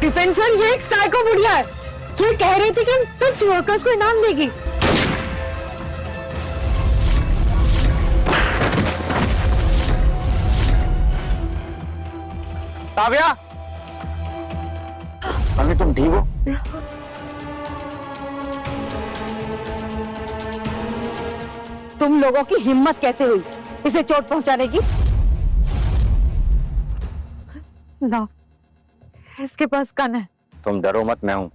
Defence sir, ये एक psycho बुढ़िया है। ये कह रही थी कि तुम वर्कर्स को इनाम देगी। काव्या, मम्मी तुम ठीक हो? तुम लोगों की हिम्मत कैसे हुई इसे चोट पहुंचाने की? ना, इसके पास गन है। तुम डरो मत, मैं हूं।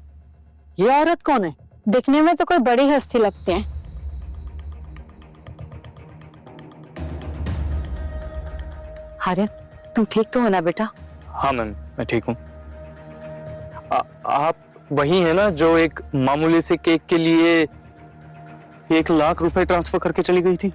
ये औरत कौन है? दिखने में तो कोई बड़ी हस्ती लगती है। आर्यन, तुम ठीक तो हो ना बेटा? हाँ मैम, मैं ठीक हूँ। आप वही है ना जो एक मामूली से केक के लिए 1 लाख रुपए ट्रांसफर करके चली गई थी?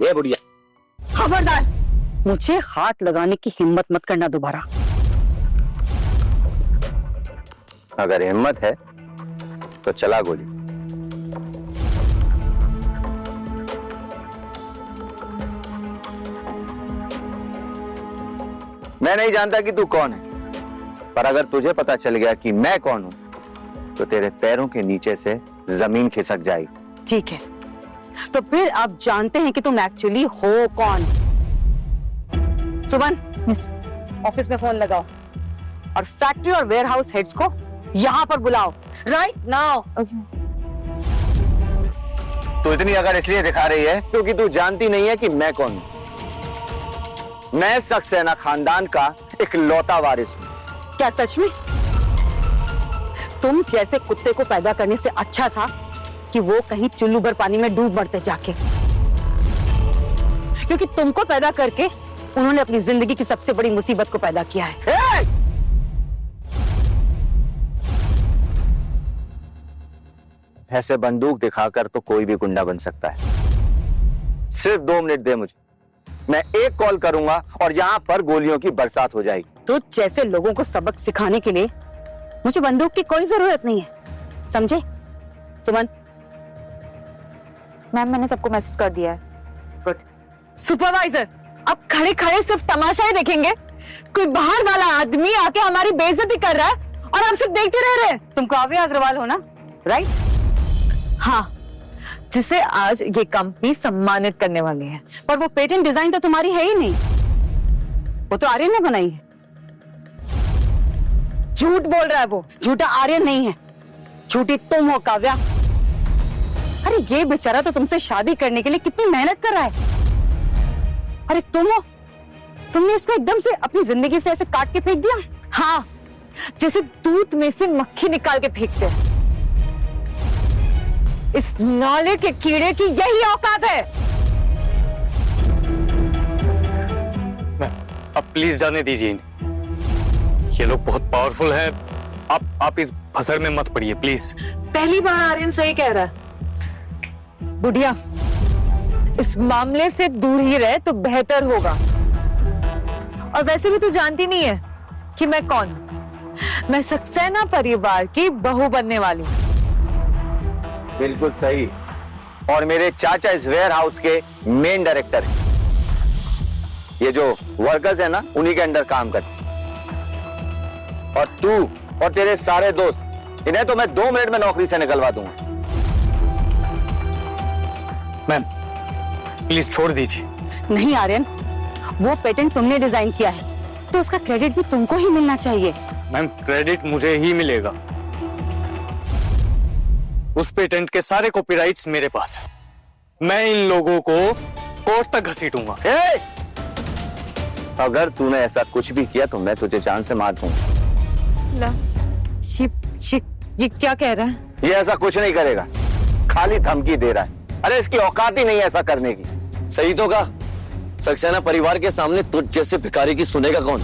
ये बुढ़िया, खबरदार, मुझे हाथ लगाने की हिम्मत मत करना दोबारा। अगर हिम्मत है तो चला गोली। मैं नहीं जानता कि तू कौन है, पर अगर तुझे पता चल गया कि मैं कौन हूं तो तेरे पैरों के नीचे से जमीन खिसक जाएगी। ठीक है, तो फिर आप जानते हैं कि तुम एक्चुअली हो कौन। सुमन, ऑफिस में फोन लगाओ और फैक्ट्री और वेयरहाउस हेड्स को यहाँ पर बुलाओ राइट नाउ। तू इतनी अगर इसलिए दिखा रही है क्योंकि तू जानती नहीं है कि मैं कौन हूं। मैं सक्सेना खानदान का एक लौता वारिस हूं। क्या सच में? तुम जैसे कुत्ते को पैदा करने से अच्छा था कि वो कहीं चुल्लू भर पानी में डूब मरते जाके, क्योंकि तुमको पैदा करके उन्होंने अपनी जिंदगी की सबसे बड़ी मुसीबत को पैदा किया है। ऐसे बंदूक दिखाकर तो कोई भी गुंडा बन सकता है। सिर्फ 2 मिनट दे मुझे, मैं एक कॉल करूंगा और यहां पर गोलियों की बरसात हो जाएगी। तो जैसे लोगों को सबक सिखाने के लिए मुझे बंदूक की कोई जरूरत नहीं है, समझे? सुमन, मैम मैंने सबको मैसेज कर दिया है। गुड। सुपरवाइजर, अब खड़े खड़े सिर्फ तमाशा ही देखेंगे? कोई बाहर वाला आदमी आके हमारी बेइज्जती कर रहा है और हम सिर्फ देखते रह रहे हैं। तुम काव्या अग्रवाल हो ना, राइट? हाँ, जिसे आज ये कंपनी सम्मानित करने वाली है। पर वो पेटेंट डिजाइन तो तुम्हारी है ही नहीं, वो तो आर्यन ने बनाई है। झूठ बोल रहा है वो। झूठा आर्यन नहीं है, झूठी तुम हो काव्या। अरे ये बेचारा तो तुमसे शादी करने के लिए कितनी मेहनत कर रहा है। अरे तुम हो, तुमने इसको एकदम से अपनी जिंदगी से ऐसे काट के फेंक दिया। हाँ, जैसे दूध में से मक्खी निकाल के फेंकते हैं। इस नाले के कीड़े की यही औकात है। अब प्लीज जाने दीजिए इन्हें। ये लोग बहुत पावरफुल है। आप इस फसड़ में मत पड़िए प्लीज। पहली बार आर्यन सही कह रहा है। बुढ़िया, इस मामले से दूर ही रहे तो बेहतर होगा। और वैसे भी तू जानती नहीं है कि मैं कौन हूं। मैं सक्सेना परिवार की बहू बनने वाली हूं। बिल्कुल सही। और मेरे चाचा इस वेयर हाउस के मेन डायरेक्टर हैं। ये जो वर्कर्स है ना, उन्हीं के अंडर काम करते। और तू और तेरे सारे दोस्त, इन्हें तो मैं 2 मिनट में नौकरी से निकलवा दूंगा। मैम प्लीज छोड़ दीजिए। नहीं आर्यन, वो पेटेंट तुमने डिजाइन किया है तो उसका क्रेडिट भी तुमको ही मिलना चाहिए। मैम क्रेडिट मुझे ही मिलेगा। उस पेटेंट के सारे कॉपीराइट्स मेरे पास है। मैं इन लोगों को कोर्ट तक घसीटूंगा। अगर तूने ऐसा कुछ भी किया तो मैं तुझे जान से मार दूंगा। ये क्या कह रहा है? ये ऐसा कुछ नहीं करेगा, खाली धमकी दे रहा है। अरे इसकी औकात ही नहीं है ऐसा करने की। सही तो कहा, सक्सेना परिवार के सामने तुझ जैसे भिखारी की सुनेगा कौन?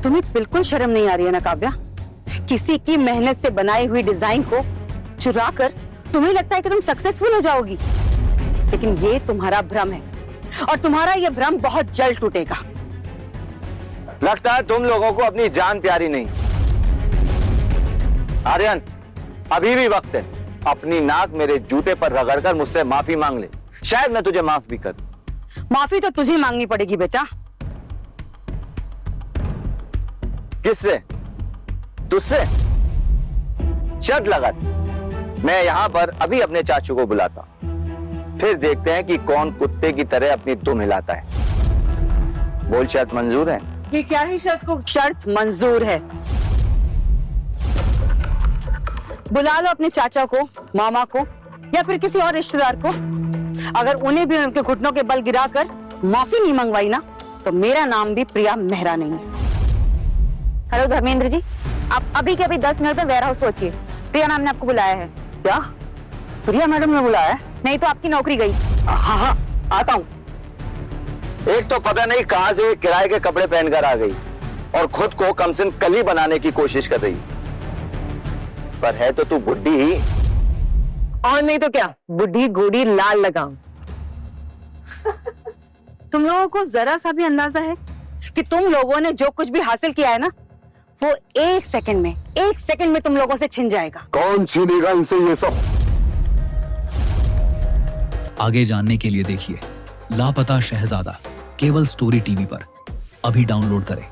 तुम्हें बिल्कुल शर्म नहीं आ रही है ना काव्या? किसी की मेहनत से बनाई हुई डिजाइन को चुरा कर तुम्हें लगता है कि तुम सक्सेसफुल हो जाओगी, लेकिन ये तुम्हारा भ्रम है और तुम्हारा ये भ्रम बहुत जल्द टूटेगा। लगता है तुम लोगों को अपनी जान प्यारी नहीं। आर्यन, अभी भी वक्त है। अपनी नाक मेरे जूते पर रगड़कर मुझसे माफी मांग ले, शायद मैं तुझे माफ भी कर दूं। माफी तो तुझे मांगनी पड़ेगी बेटा। किससे? तुझसे? शर्त लगा, मैं यहां पर अभी अपने चाचू को बुलाता हूं, फिर देखते हैं कि कौन कुत्ते की तरह अपनी दुम हिलाता है। बोल, शर्त मंजूर है? ये क्या ही शर्त को? शर्त मंजूर है। बुला लो अपने चाचा को, मामा को, या फिर किसी और रिश्तेदार को। अगर उन्हें भी उनके घुटनों के बल गिराकर माफी नहीं मंगवाई ना, तो मेरा नाम भी प्रिया मेहरा नहीं है। हेलो धर्मेंद्र जी, आप अभी के अभी 10 मिनट में वेयर हाउस पहुंचिए। प्रिया मैम ने आपको बुलाया है। क्या प्रिया मैडम ने बुलाया है? नहीं तो आपकी नौकरी गई। हाँ हाँ, आता हूँ। एक तो पता नहीं कहां से किराए के कपड़े पहनकर आ गई और खुद को कमसिन कली बनाने की कोशिश कर रही, पर है तो तू बुड्ढी ही। और नहीं तो क्या, बुढ़ी गोड़ी लाल लगाम। तुम लोगों को जरा सा भी अंदाजा है कि तुम लोगों ने जो कुछ भी हासिल किया है ना, वो एक सेकंड में तुम लोगों से छिन जाएगा। कौन छीनेगा इनसे ये सब? आगे जानने के लिए देखिए लापता शहजादा केवल स्टोरी टीवी पर। अभी डाउनलोड करें।